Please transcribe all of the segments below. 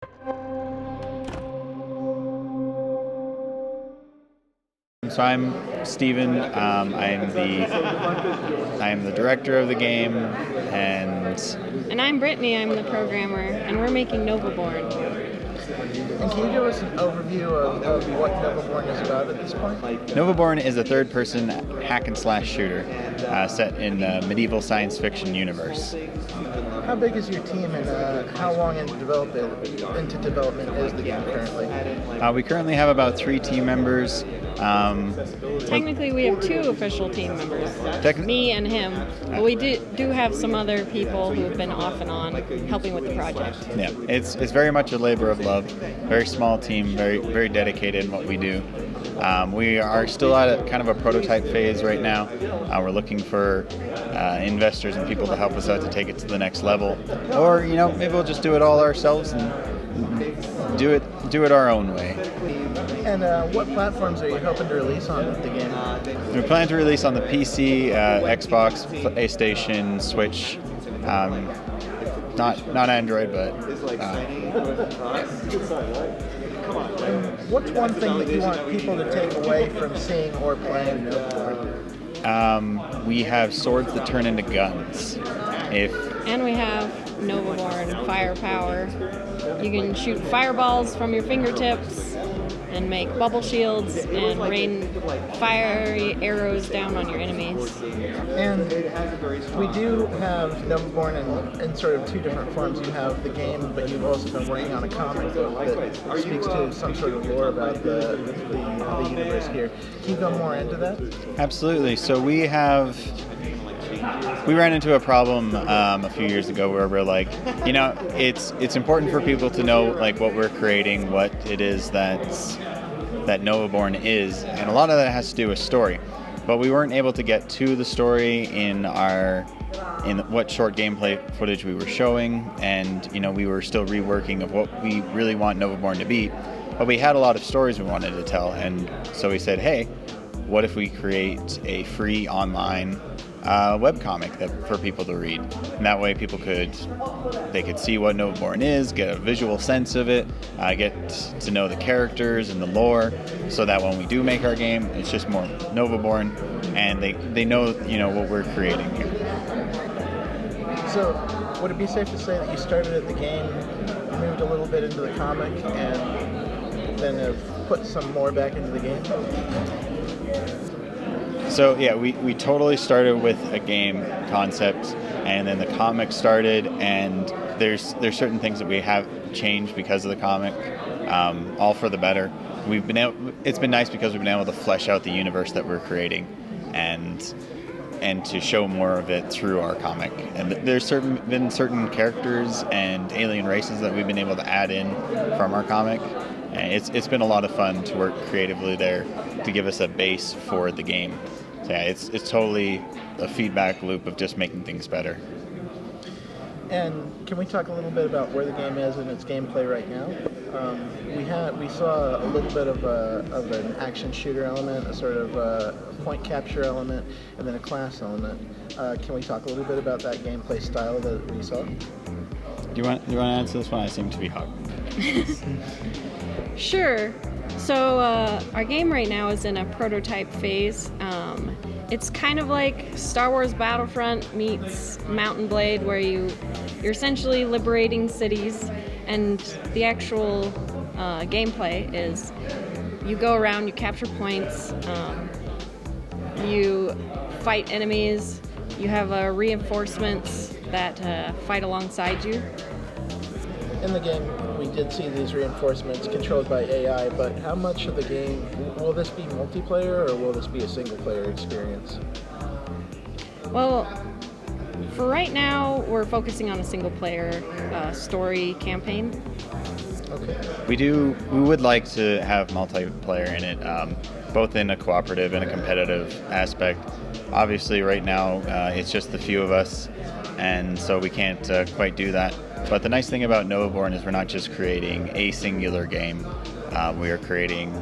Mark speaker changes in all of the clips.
Speaker 1: So I'm Steven. I am the director of the game,
Speaker 2: And I'm Brittany. I'm the programmer, and we're making Novaborn.
Speaker 3: And can you give us an overview of what Novaborn is about at this point?
Speaker 1: Novaborn is a third-person hack and slash shooter set in the medieval science fiction universe.
Speaker 3: How big is your team, and how long into development is the game currently?
Speaker 1: We currently have about 3 team members.
Speaker 2: Technically, we have 2 official team members, me and him. But we do have some other people who have been off and on helping with the project.
Speaker 1: Yeah, it's very much a labor of love. Very small team, very dedicated in what we do. We are still at kind of a prototype phase right now. We're looking for investors and people to help us out to take it to the next level. Or, maybe we'll just do it all ourselves and do it our own way.
Speaker 3: And what platforms are you hoping to release on with the game?
Speaker 1: We plan to release on the PC, Xbox, PlayStation, Switch. Not Android, but.
Speaker 3: What's one thing that you want people to take away from seeing or playing Novaborn?
Speaker 1: We have swords that turn into guns.
Speaker 2: And we have Novaborn firepower. You can shoot fireballs from your fingertips and make bubble shields and rain fiery arrows down on your enemies.
Speaker 3: And we do have Novaborn in sort of 2 different forms. You have the game, but you've also been working on a comic book that speaks to some sort of lore about the universe here. Can you go more into that?
Speaker 1: Absolutely. So we ran into a problem a few years ago where we're like, it's important for people to know like what we're creating, what it is that Novaborn is, and a lot of that has to do with story. But we weren't able to get to the story in what short gameplay footage we were showing, and we were still reworking of what we really want Novaborn to be. But we had a lot of stories we wanted to tell, and so we said, hey, what if we create a free online webcomic for people to read, and that way people could see what Novaborn is, get a visual sense of it, get to know the characters and the lore, so that when we do make our game, it's just more Novaborn, and they know what we're creating here.
Speaker 3: So, would it be safe to say that you started at the game, moved a little bit into the comic, and then have put some more back into the game?
Speaker 1: So yeah, we totally started with a game concept, and then the comic started, and there's certain things that we have changed because of the comic, all for the better. It's been nice because we've been able to flesh out the universe that we're creating, and to show more of it through our comic. And there's been certain characters and alien races that we've been able to add in from our comic. And it's been a lot of fun to work creatively there to give us a base for the game. So yeah, it's totally a feedback loop of just making things better.
Speaker 3: And can we talk a little bit about where the game is in its gameplay right now? We saw a little bit of an action shooter element, a sort of point capture element, and then a class element. Can we talk a little bit about that gameplay style that we saw?
Speaker 1: Do you want to answer this one? I seem to be hot.
Speaker 2: Sure. So our game right now is in a prototype phase. It's kind of like Star Wars Battlefront meets Mountain Blade, where you're essentially liberating cities, and the actual gameplay is you go around, you capture points, you fight enemies, you have reinforcements that fight alongside you.
Speaker 3: In the game, we did see these reinforcements controlled by AI, but how much of the game, will this be multiplayer or will this be a single-player experience?
Speaker 2: Well, for right now, we're focusing on a single-player story campaign.
Speaker 3: Okay.
Speaker 1: We would like to have multiplayer in it, both in a cooperative and a competitive aspect. Obviously, right now, it's just the few of us, and so we can't quite do that. But the nice thing about Novaborn is we're not just creating a singular game. We are creating,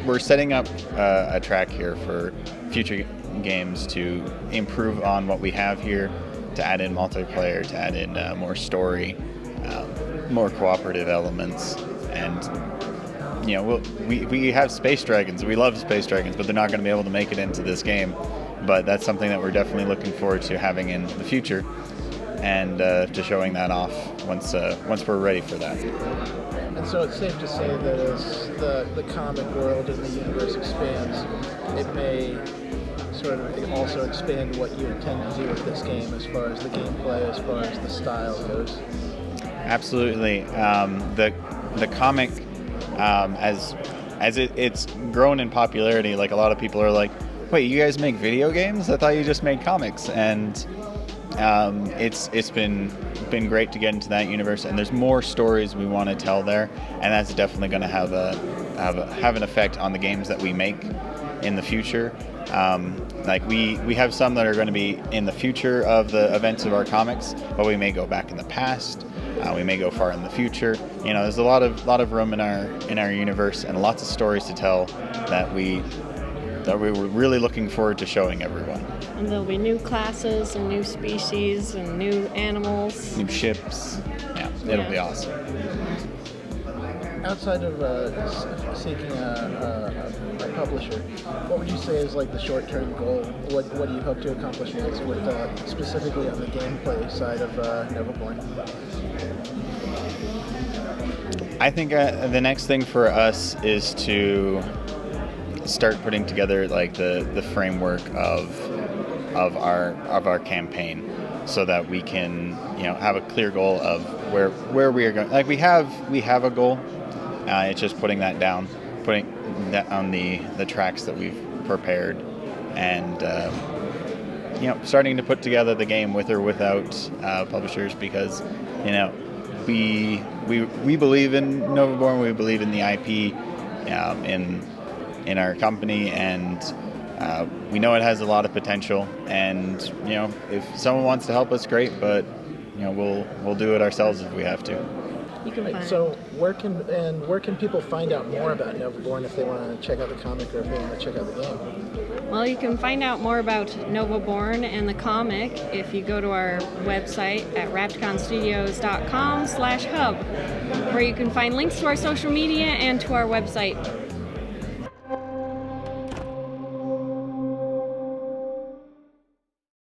Speaker 1: we're setting up a track here for future games to improve on what we have here, to add in multiplayer, to add in more story. more cooperative elements. And we have space dragons. We love space dragons, but they're not going to be able to make it into this game. But that's something that we're definitely looking forward to having in the future, and to showing that off once we're ready for that.
Speaker 3: And so it's safe to say that as the comic world and the universe expands, it may sort of also expand what you intend to do with this game as far as the gameplay, as far as the style goes.
Speaker 1: Absolutely. The comic, as it's grown in popularity, like a lot of people are like, wait, you guys make video games? I thought you just made comics. And it's been great to get into that universe, and there's more stories we want to tell there, and that's definitely going to have an effect on the games that we make in the future. Like we have some that are going to be in the future of the events of our comics, but we may go back in the past. We may go far in the future. There's a lot of room in our universe, and lots of stories to tell that we were really looking forward to showing everyone.
Speaker 2: And there'll be new classes and new species and new animals.
Speaker 1: New ships. Yeah, it'll be awesome.
Speaker 3: Outside of seeking a publisher, what would you say is like the short-term goal? What do you hope to accomplish next with specifically on the gameplay side of Novaborn?
Speaker 1: I think the next thing for us is to start putting together like the framework of our campaign, so that we can have a clear goal of where we are going. Like we have a goal. It's just putting that down on the tracks that we've prepared, and starting to put together the game with or without publishers, because we believe in Novaborn, we believe in the IP in our company, and we know it has a lot of potential, and if someone wants to help us, great, but we'll do it ourselves if we have to.
Speaker 2: You can find.
Speaker 3: So where can people find out more about Novaborn if they want to check out the comic or if they want to check out the game?
Speaker 2: Well, you can find out more about Novaborn and the comic if you go to our website at rapticonstudios.com/hub, where you can find links to our social media and to our website.